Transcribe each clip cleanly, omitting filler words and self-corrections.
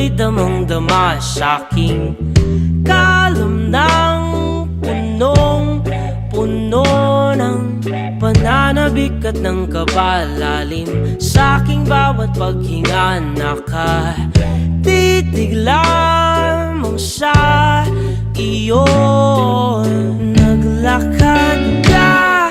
ako'y damang-dama sa'king kalam ng punong-puno ng pananabik at ng kabalalim. Sa'king bawat paghinga nakatitig lamang sa iyo. Naglakad ka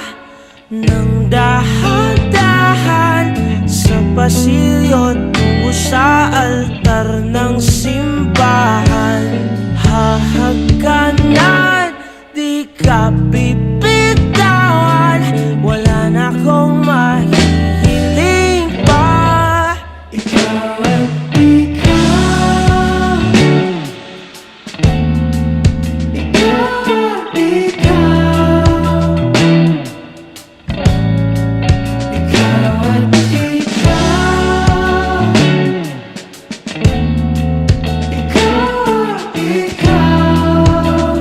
ng dahan-dahan sa pasilyo tungo sa altar ng simbahan. Hahagkanan, di ka bibitawan, wala na akong mahihiling pa. Ikaw at ikaw, ikaw at ikaw, ikaw at ikaw, ikaw at ikaw.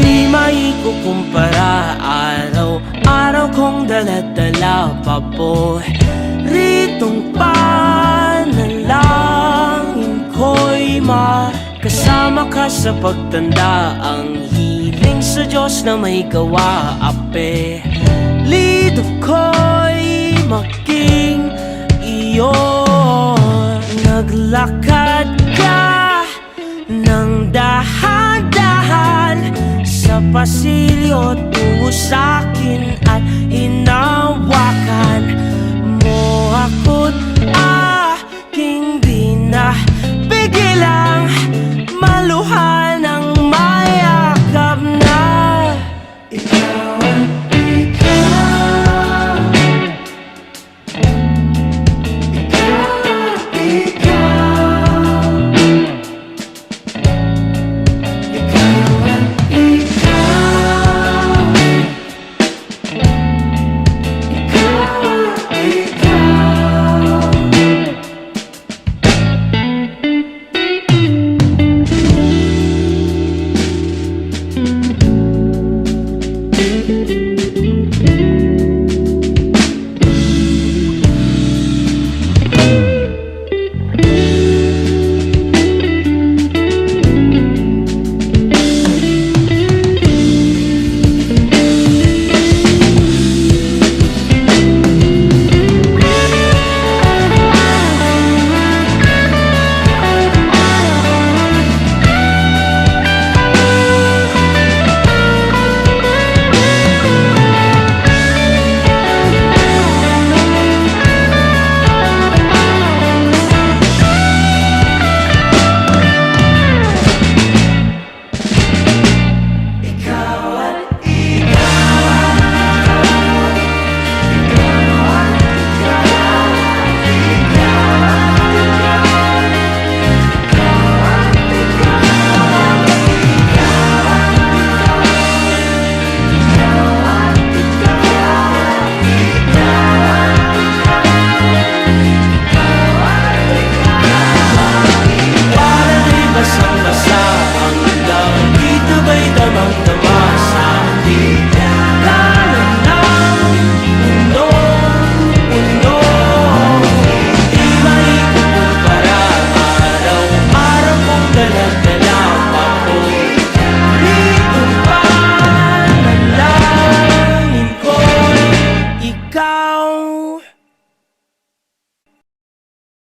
Di maikukumpara, araw-araw kong dala-dala paboritong panalangin ko'y makasama ka sa pagtanda. Ang hiling sa Diyos na may gawa, apelido ko'y maging iyo. Naglakad ka ng dahan-dahan sa pasilyo tungo sa'kin at hinawakan